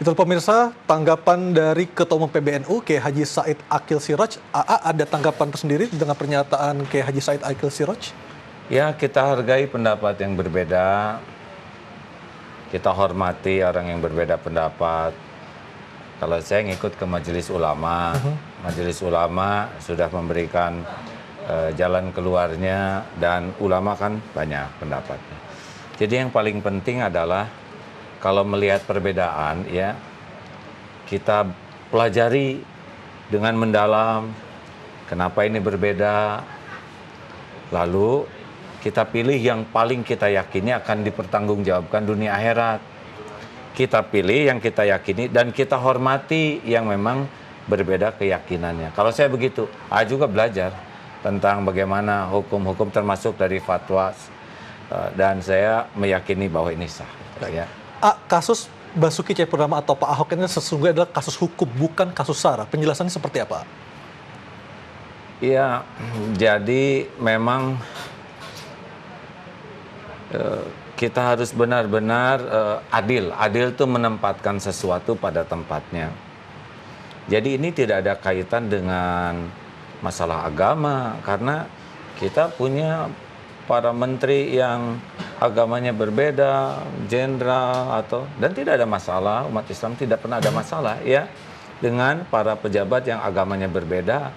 Betul pemirsa, tanggapan dari Ketua Umum PBNU Kiai Haji Said Akil Siraj. AA ada tanggapan tersendiri dengan pernyataan Kiai Haji Said Akil Siraj? Ya, kita hargai pendapat yang berbeda. Kita hormati orang yang berbeda pendapat. Kalau saya ngikut ke Majelis Ulama, Majelis Ulama sudah memberikan jalan keluarnya, dan ulama kan banyak pendapatnya. Jadi yang paling penting adalah kalau melihat perbedaan, ya kita pelajari dengan mendalam kenapa ini berbeda. Lalu kita pilih yang paling kita yakini akan dipertanggungjawabkan dunia akhirat. Kita pilih yang kita yakini dan kita hormati yang memang berbeda keyakinannya. Kalau saya begitu, juga belajar tentang bagaimana hukum-hukum termasuk dari fatwa, dan saya meyakini bahwa ini sah. Ya. Kasus Basuki Cahayapurnama atau Pak Ahok ini sesungguhnya adalah kasus hukum, bukan kasus SARA. Penjelasannya seperti apa? Ya, jadi memang kita harus benar-benar adil. Adil itu menempatkan sesuatu pada tempatnya. Jadi ini tidak ada kaitan dengan masalah agama, karena kita punya para menteri yang agamanya berbeda, jenderal dan tidak ada masalah. Umat Islam tidak pernah ada masalah ya dengan para pejabat yang agamanya berbeda,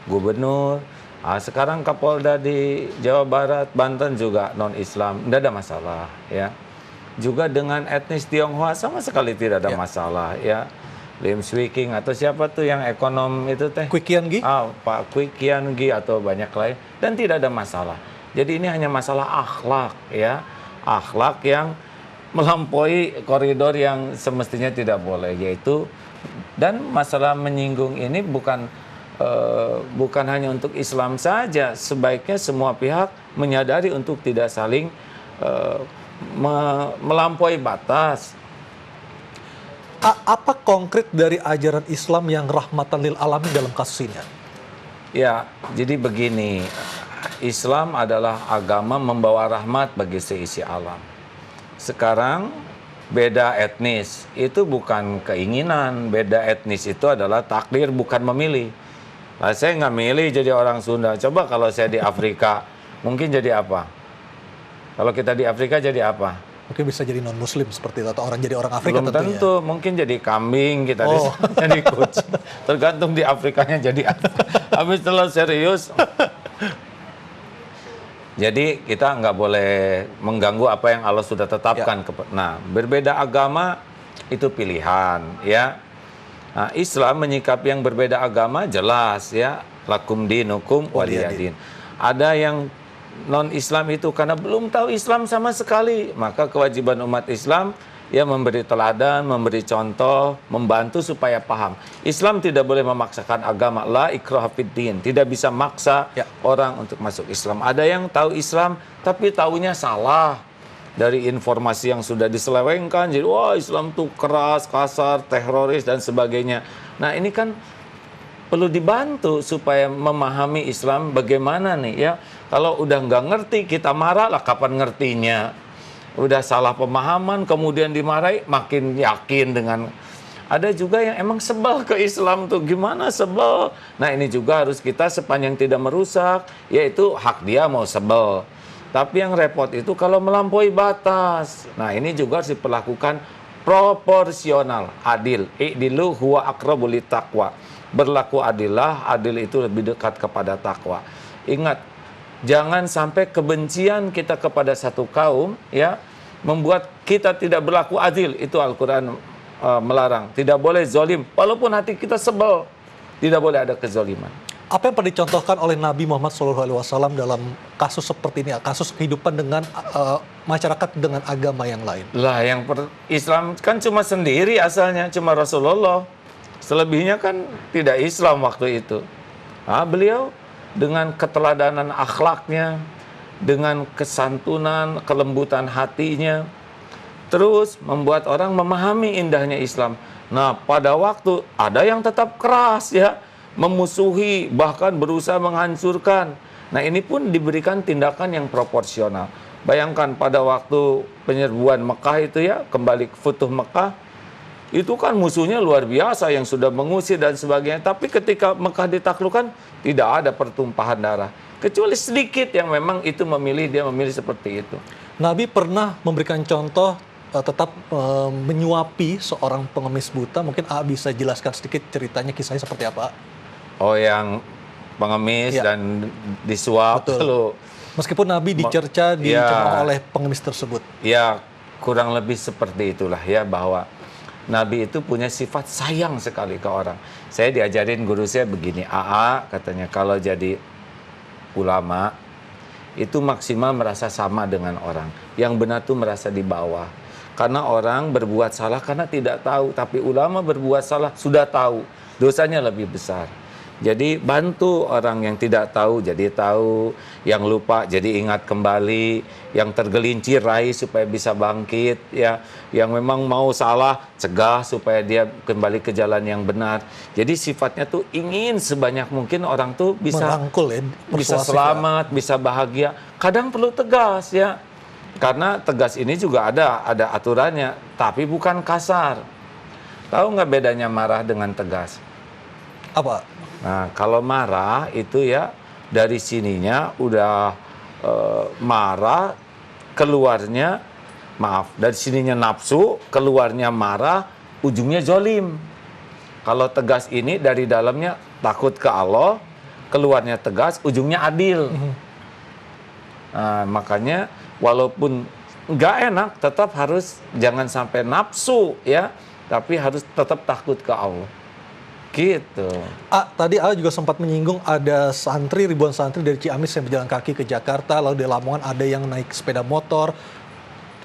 gubernur. Sekarang Kapolda di Jawa Barat, Banten juga non-Islam, tidak ada masalah ya. Juga dengan etnis Tionghoa sama sekali tidak ada masalah ya. Lim Swee King atau siapa tuh yang ekonom itu teh? Kwee Kian Gi? Pak Kwee Kian Gi atau banyak lain, dan tidak ada masalah. Jadi ini hanya masalah akhlak ya. Akhlak yang melampaui koridor yang semestinya tidak boleh, yaitu, dan masalah menyinggung ini bukan hanya untuk Islam saja. Sebaiknya semua pihak menyadari untuk tidak saling melampaui batas. Apa konkret dari ajaran Islam yang rahmatan lil alamin dalam kasus ini? Ya, jadi begini. Islam adalah agama membawa rahmat bagi seisi alam. Sekarang beda etnis itu bukan keinginan, beda etnis itu adalah takdir, bukan memilih. Nah, saya nggak milih jadi orang Sunda. Coba kalau saya di Afrika, mungkin jadi apa? Kalau kita di Afrika jadi apa? Mungkin bisa jadi non-muslim seperti itu, atau orang jadi orang Afrika. Belum tentunya. tentu, mungkin jadi kambing, kita jadi kucing. Tergantung di Afrikanya jadi apa. Habis setelah serius. Jadi kita nggak boleh mengganggu apa yang Allah sudah tetapkan. Nah, berbeda agama itu pilihan ya. Nah, Islam menyikapi yang berbeda agama jelas ya. Lakum dinukum waliyadin. Ada yang non-Islam itu karena belum tahu Islam sama sekali, maka kewajiban umat Islam ya memberi teladan, memberi contoh, membantu supaya paham. Islam tidak boleh memaksakan agama, la ikraha fiddin, tidak bisa maksa orang untuk masuk Islam. Ada yang tahu Islam tapi taunya salah dari informasi yang sudah diselewengkan, jadi wah Islam tuh keras, kasar, teroris dan sebagainya. Nah, ini kan perlu dibantu supaya memahami Islam bagaimana nih ya. Kalau udah nggak ngerti kita marah lah, kapan ngertinya? Udah salah pemahaman kemudian dimarahi, makin yakin dengan. Ada juga yang emang sebel ke Islam tuh, gimana sebel? Nah, ini juga harus kita sepanjang tidak merusak, yaitu hak dia mau sebel. Tapi yang repot itu kalau melampaui batas. Nah, ini juga harus diperlakukan proporsional, adil. I'dilu huwa aqrabu littaqwa. Berlaku adillah, adil itu lebih dekat kepada takwa. Ingat, jangan sampai kebencian kita kepada satu kaum ya membuat kita tidak berlaku adil. Itu Al-Quran melarang. Tidak boleh zolim, walaupun hati kita sebel. Tidak boleh ada kezoliman. Apa yang pernah dicontohkan oleh Nabi Muhammad SAW dalam kasus seperti ini, kasus kehidupan dengan masyarakat dengan agama yang lain? Lah, Islam kan cuma sendiri asalnya, cuma Rasulullah. Selebihnya kan tidak Islam waktu itu. Beliau dengan keteladanan akhlaknya, dengan kesantunan, kelembutan hatinya, terus membuat orang memahami indahnya Islam. Nah, pada waktu ada yang tetap keras ya, memusuhi, bahkan berusaha menghancurkan. Nah, ini pun diberikan tindakan yang proporsional. Bayangkan pada waktu penyerbuan Mekah itu ya, kembali ke Futuh Mekah, Itu kan musuhnya luar biasa yang sudah mengusir dan sebagainya. Tapi ketika Mekah ditaklukkan, tidak ada pertumpahan darah. Kecuali sedikit yang memang itu dia memilih seperti itu. Nabi pernah memberikan contoh tetap menyuapi seorang pengemis buta. Mungkin A bisa jelaskan sedikit ceritanya, kisahnya seperti apa? Oh, yang pengemis Ya. dan disuap. Betul. Lalu, Meskipun Nabi dicerca, dicemooh oleh pengemis tersebut. ya kurang lebih seperti itulah ya, bahwa Nabi itu punya sifat sayang sekali ke orang. Saya diajarin guru saya begini, katanya kalau jadi ulama itu maksimal merasa sama dengan orang. Yang benar tuh merasa di bawah. Karena orang berbuat salah karena tidak tahu, tapi ulama berbuat salah sudah tahu, dosanya lebih besar. Jadi bantu orang yang tidak tahu jadi tahu, yang lupa jadi ingat kembali, yang tergelincir raih supaya bisa bangkit, ya, yang memang mau salah cegah supaya dia kembali ke jalan yang benar. Jadi sifatnya tuh ingin sebanyak mungkin orang tuh bisa Merangkul ya, bisa persuasif selamat, bisa bahagia. Kadang perlu tegas ya, karena tegas ini juga ada aturannya, tapi bukan kasar. Tahu nggak bedanya marah dengan tegas? Apa? Nah, kalau marah itu ya dari sininya udah marah, keluarnya dari sininya nafsu, keluarnya marah, ujungnya zolim. Kalau tegas ini dari dalamnya takut ke Allah, keluarnya tegas, ujungnya adil. Nah, makanya walaupun nggak enak, tetap harus jangan sampai nafsu ya, tapi harus tetap takut ke Allah. Gitu. Tadi A juga sempat menyinggung ada ribuan santri dari Ciamis yang berjalan kaki ke Jakarta, lalu di Lamongan ada yang naik sepeda motor.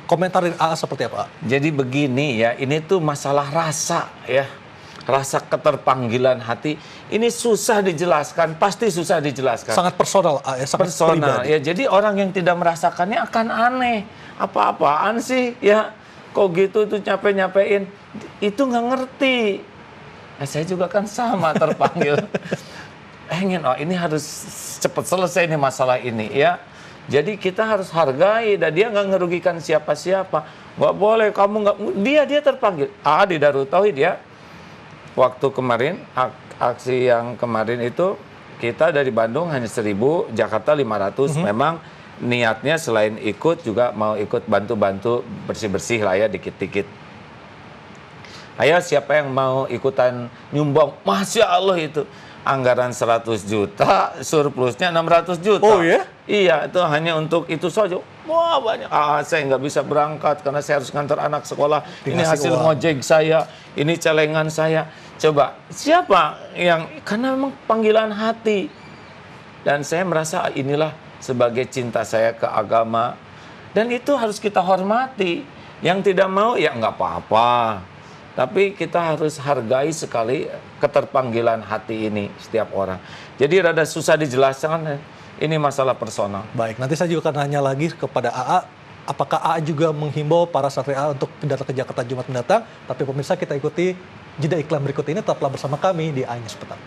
Komentar dari A seperti apa? Jadi begini ya, ini tuh masalah rasa ya. Rasa keterpanggilan hati. Ini susah dijelaskan, pasti susah dijelaskan. Sangat personal, A, ya, sangat Personal pribadi. ya. Jadi orang yang tidak merasakannya akan aneh. Apa-apaan sih ya? Kok gitu tuh nyape-nyapein? Itu nggak ngerti. Nah, saya juga kan sama terpanggil. Ini harus cepat selesai nih masalah ini ya. Jadi kita harus hargai, dan dia nggak ngerugikan siapa-siapa. Nggak boleh kamu nggak, dia terpanggil. Di Darut Tauhid ya. Waktu kemarin aksi yang kemarin itu kita dari Bandung hanya 1.000, Jakarta 500. Memang niatnya selain ikut juga mau ikut bantu-bantu bersih-bersih lah ya, dikit-dikit. Ayo siapa yang mau ikutan nyumbang? Masya Allah itu anggaran 100 juta, surplusnya 600 juta. Oh ya? Iya, itu hanya untuk itu saja. Wah banyak. Saya nggak bisa berangkat karena saya harus ngantar anak sekolah. Ini Dikasih hasil uang. ngojek saya, ini celengan saya. Coba, siapa yang, karena memang panggilan hati. Dan saya merasa inilah sebagai cinta saya ke agama. Dan itu harus kita hormati. Yang tidak mau ya nggak apa-apa. Tapi kita harus hargai sekali keterpanggilan hati ini setiap orang. Jadi rada susah dijelaskan, ini masalah personal. Baik, nanti saya juga akan nanya lagi kepada AA, apakah AA juga menghimbau para santri AA untuk datang ke Jakarta Jumat mendatang? Tapi pemirsa, kita ikuti jeda iklan berikut ini, tetaplah bersama kami di A News Petang.